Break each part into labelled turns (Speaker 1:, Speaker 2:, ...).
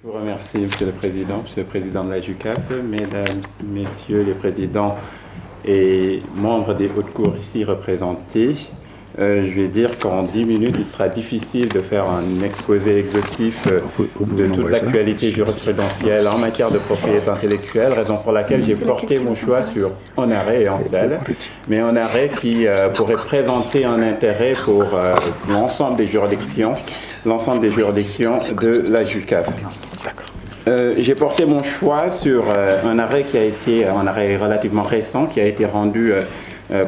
Speaker 1: Je vous remercie, Monsieur le Président de la JUCAF, Mesdames, Messieurs les Présidents et membres des hautes cours ici représentés. Je vais dire qu'en 10 minutes, il sera difficile de faire un exposé exhaustif de toute l'actualité jurisprudentielle en matière de propriété intellectuelle, raison pour laquelle j'ai porté mon choix sur un arrêt et un seul, mais un arrêt qui pourrait présenter un intérêt pour l'ensemble des juridictions de la JUCAF. J'ai porté mon choix sur un arrêt un arrêt relativement récent qui a été rendu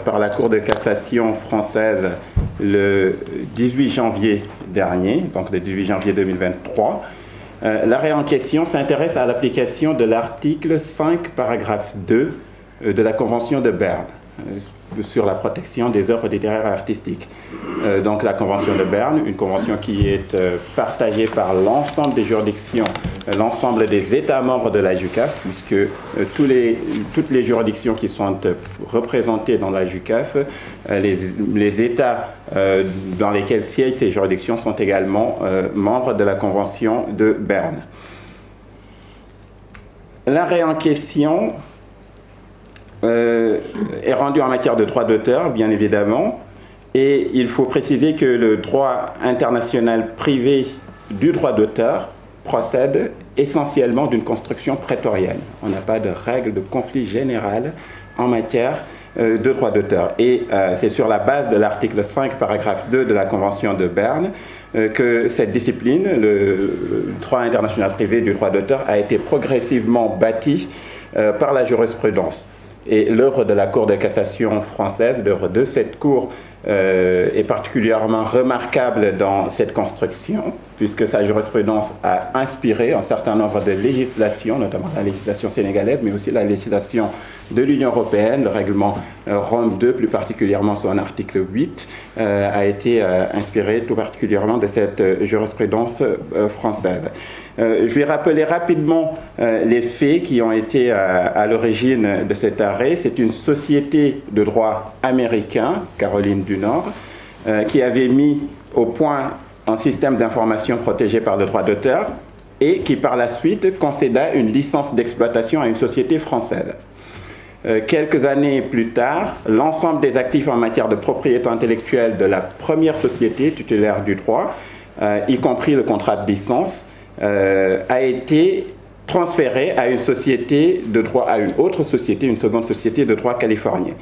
Speaker 1: par la Cour de cassation française le 18 janvier dernier, donc le 18 janvier 2023. L'arrêt en question s'intéresse à l'application de l'article 5, paragraphe 2 de la Convention de Berne sur la protection des œuvres littéraires et artistiques. Donc la Convention de Berne, une convention qui est partagée par l'ensemble des juridictions, l'ensemble des États membres de la JUCAF, puisque toutes les juridictions qui sont représentées dans la JUCAF, les États dans lesquels siègent ces juridictions sont également membres de la Convention de Berne. L'arrêt en question est rendu en matière de droit d'auteur, bien évidemment, et il faut préciser que le droit international privé du droit d'auteur procède essentiellement d'une construction prétorienne. On n'a pas de règle de conflit général en matière de droit d'auteur. Et c'est sur la base de l'article 5, paragraphe 2 de la Convention de Berne que cette discipline, le droit international privé du droit d'auteur, a été progressivement bâtie par la jurisprudence. Et l'œuvre de la Cour de cassation française, l'œuvre de cette Cour, est particulièrement remarquable dans cette construction, puisque sa jurisprudence a inspiré un certain nombre de législations, notamment la législation sénégalaise, mais aussi la législation de l'Union européenne. Le règlement Rome 2, plus particulièrement son article 8, a été inspiré tout particulièrement de cette jurisprudence française. Je vais rappeler rapidement les faits qui ont été à l'origine de cet arrêt. C'est une société de droit américain, Caroline du Nord, qui avait mis au point un système d'information protégé par le droit d'auteur et qui par la suite concéda une licence d'exploitation à une société française. Quelques années plus tard, l'ensemble des actifs en matière de propriété intellectuelle de la première société titulaire du droit, y compris le contrat de licence, a été transféré à une société de droit, à une autre société, une seconde société de droit californien.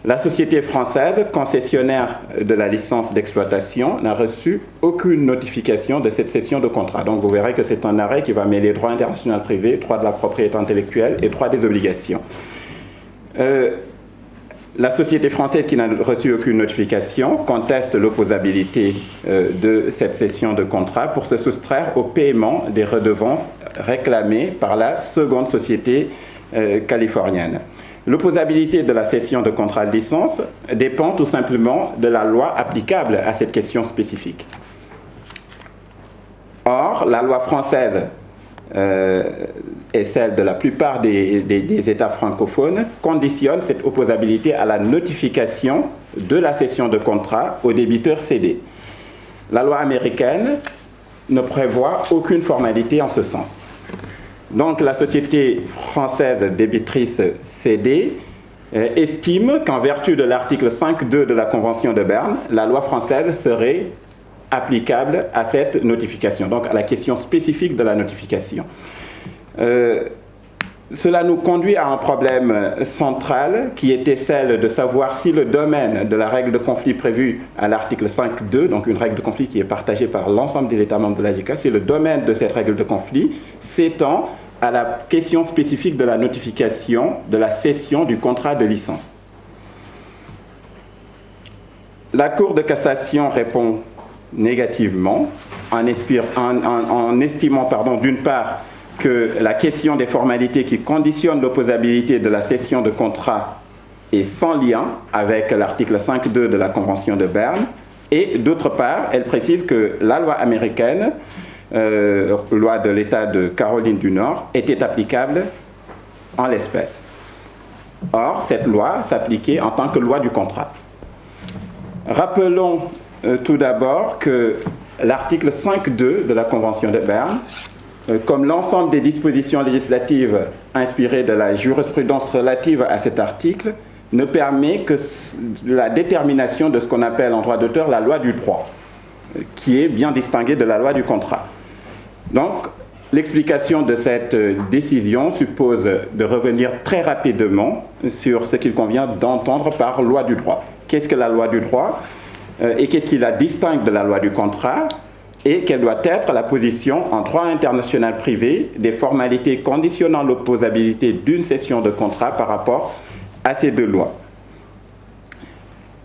Speaker 1: La société française, concessionnaire de la licence d'exploitation, n'a reçu aucune notification de cette cession de contrat. Donc vous verrez que c'est un arrêt qui va mêler droit international privé, droit de la propriété intellectuelle et droit des obligations. La société française qui n'a reçu aucune notification conteste l'opposabilité de cette cession de contrat pour se soustraire au paiement des redevances réclamées par la seconde société californienne. L'opposabilité de la cession de contrat de licence dépend tout simplement de la loi applicable à cette question spécifique. Or, la loi française et celle de la plupart des États francophones conditionne cette opposabilité à la notification de la cession de contrat au débiteur cédé. La loi américaine ne prévoit aucune formalité en ce sens. Donc la société française débitrice cédée estime qu'en vertu de l'article 5.2 de la Convention de Berne, la loi française serait applicable à cette notification, donc à la question spécifique de la notification. Cela nous conduit à un problème central qui était celle de savoir si le domaine de la règle de conflit prévue à l'article 5.2, donc une règle de conflit qui est partagée par l'ensemble des États membres de la JICA, si le domaine de cette règle de conflit s'étend à la question spécifique de la notification de la cession du contrat de licence. La Cour de cassation répond négativement en estimant d'une part que la question des formalités qui conditionnent l'opposabilité de la cession de contrat est sans lien avec l'article 5.2 de la Convention de Berne, et d'autre part, elle précise que la loi américaine, loi de l'État de Caroline du Nord, était applicable en l'espèce. Or, cette loi s'appliquait en tant que loi du contrat. Rappelons tout d'abord que l'article 5.2 de la Convention de Berne comme l'ensemble des dispositions législatives inspirées de la jurisprudence relative à cet article, ne permet que la détermination de ce qu'on appelle en droit d'auteur la loi du droit, qui est bien distinguée de la loi du contrat. Donc, l'explication de cette décision suppose de revenir très rapidement sur ce qu'il convient d'entendre par loi du droit. Qu'est-ce que la loi du droit et qu'est-ce qui la distingue de la loi du contrat, et quelle doit être la position en droit international privé des formalités conditionnant l'opposabilité d'une cession de contrat par rapport à ces deux lois.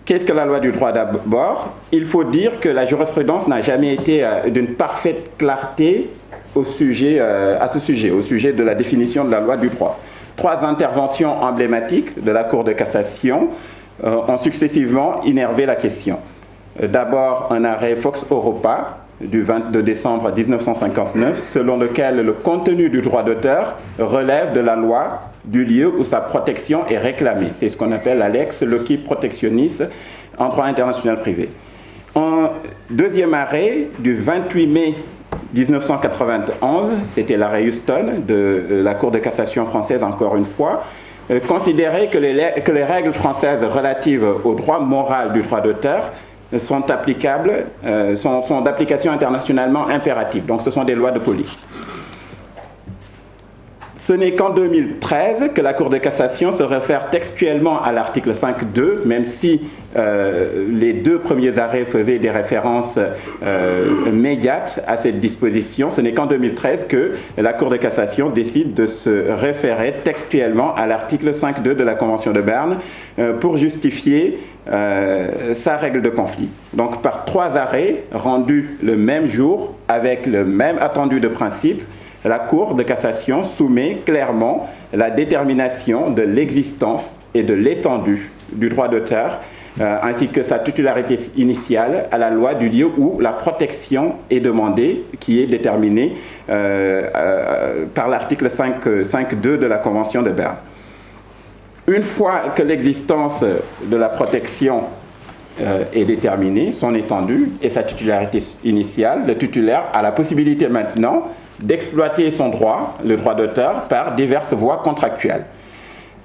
Speaker 1: Qu'est-ce que la loi du droit d'abord? Il faut dire que la jurisprudence n'a jamais été d'une parfaite clarté à ce sujet, au sujet de la définition de la loi du droit. 3 interventions emblématiques de la Cour de cassation ont successivement innervé la question. D'abord, un arrêt Fox Europa du 22 décembre 1959, selon lequel le contenu du droit d'auteur relève de la loi du lieu où sa protection est réclamée. C'est ce qu'on appelle la lex loci protectionis en droit international privé. Un deuxième arrêt du 28 mai 1991, c'était l'arrêt Houston de la Cour de cassation française, encore une fois, considérait que les règles françaises relatives au droit moral du droit d'auteur sont applicables, sont d'application internationalement impérative. Donc ce sont des lois de police. Ce n'est qu'en 2013 que la Cour de cassation se réfère textuellement à l'article 5.2, même si les 2 premiers arrêts faisaient des références médiates à cette disposition. Ce n'est qu'en 2013 que la Cour de cassation décide de se référer textuellement à l'article 5.2 de la Convention de Berne pour justifier sa règle de conflit. Donc par 3 arrêts rendus le même jour avec le même attendu de principe, la Cour de cassation soumet clairement la détermination de l'existence et de l'étendue du droit d'auteur, ainsi que sa titularité initiale à la loi du lieu où la protection est demandée, qui est déterminée par l'article 5.2 de la Convention de Berne. Une fois que l'existence de la protection est déterminée, son étendue et sa titularité initiale, le titulaire a la possibilité maintenant d'exploiter son droit, le droit d'auteur, par diverses voies contractuelles.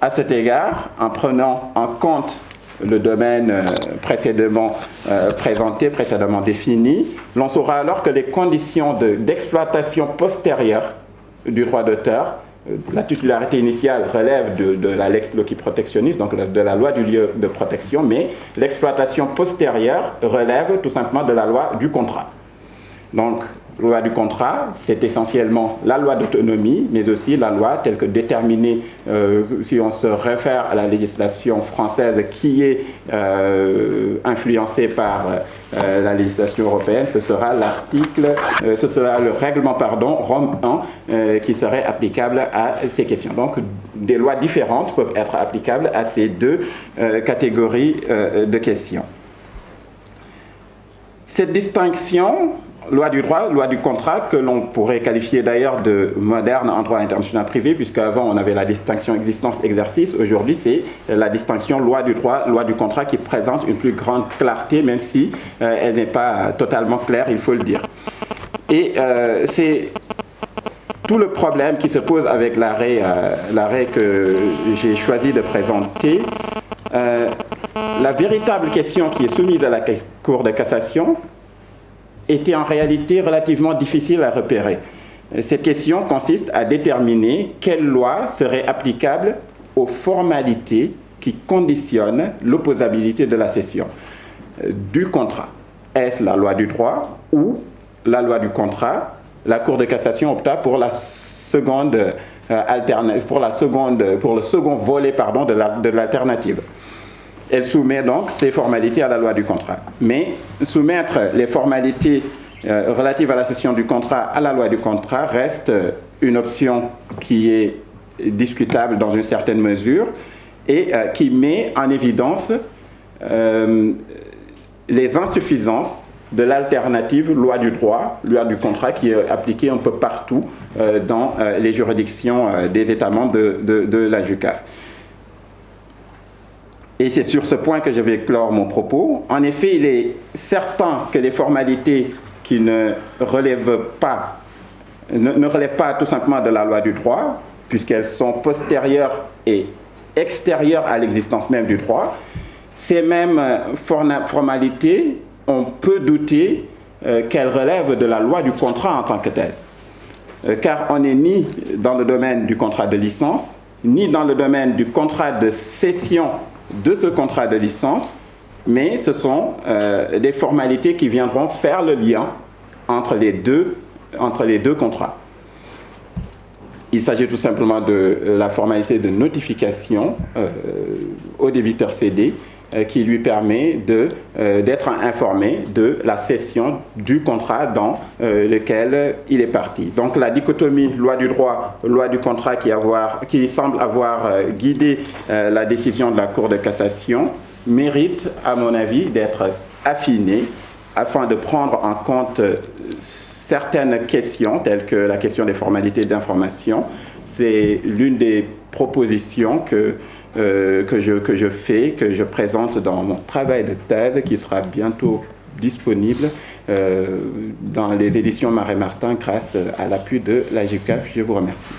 Speaker 1: À cet égard, en prenant en compte le domaine précédemment présenté, précédemment défini, l'on saura alors que les conditions d'exploitation postérieure du droit d'auteur, la titularité initiale relève de la lex loci protectionis, donc de la loi du lieu de protection, mais l'exploitation postérieure relève tout simplement de la loi du contrat. Donc, loi du contrat, c'est essentiellement la loi d'autonomie, mais aussi la loi telle que déterminée, si on se réfère à la législation française qui est influencée par la législation européenne, ce sera le règlement, Rome 1, qui serait applicable à ces questions. Donc, des lois différentes peuvent être applicables à ces 2 catégories de questions. Cette distinction, loi du droit, loi du contrat, que l'on pourrait qualifier d'ailleurs de moderne en droit international privé, puisqu'avant on avait la distinction existence-exercice, aujourd'hui c'est la distinction loi du droit, loi du contrat qui présente une plus grande clarté, même si elle n'est pas totalement claire, il faut le dire. Et c'est tout le problème qui se pose avec l'arrêt que j'ai choisi de présenter. La véritable question qui est soumise à la Cour de cassation était en réalité relativement difficile à repérer. Cette question consiste à déterminer quelle loi serait applicable aux formalités qui conditionnent l'opposabilité de la cession du contrat. Est-ce la loi du droit ou la loi du contrat? La Cour de cassation opta pour le second volet de l'alternative. Elle soumet donc ces formalités à la loi du contrat. Mais soumettre les formalités relatives à la cession du contrat à la loi du contrat reste une option qui est discutable dans une certaine mesure et qui met en évidence les insuffisances de l'alternative loi du droit, loi du contrat, qui est appliquée un peu partout dans les juridictions des États membres de la JUCAF. Et c'est sur ce point que je vais clore mon propos. En effet, il est certain que les formalités qui ne relèvent pas ne relèvent pas tout simplement de la loi du droit, puisqu'elles sont postérieures et extérieures à l'existence même du droit. Ces mêmes formalités, on peut douter qu'elles relèvent de la loi du contrat en tant que telle. Car on n'est ni dans le domaine du contrat de licence, ni dans le domaine du contrat de cession de ce contrat de licence, mais ce sont des formalités qui viendront faire le lien entre les deux contrats. Il s'agit tout simplement de la formalité de notification au débiteur cédé qui lui permet d'être informé de la cession du contrat dans lequel il est parti. Donc la dichotomie loi du droit, loi du contrat qui semble avoir guidé la décision de la Cour de cassation mérite, à mon avis, d'être affinée afin de prendre en compte certaines questions, telles que la question des formalités d'information. C'est l'une des propositions que je présente dans mon travail de thèse qui sera bientôt disponible dans les éditions Marais Martin grâce à l'appui de la GCAF. Je vous remercie.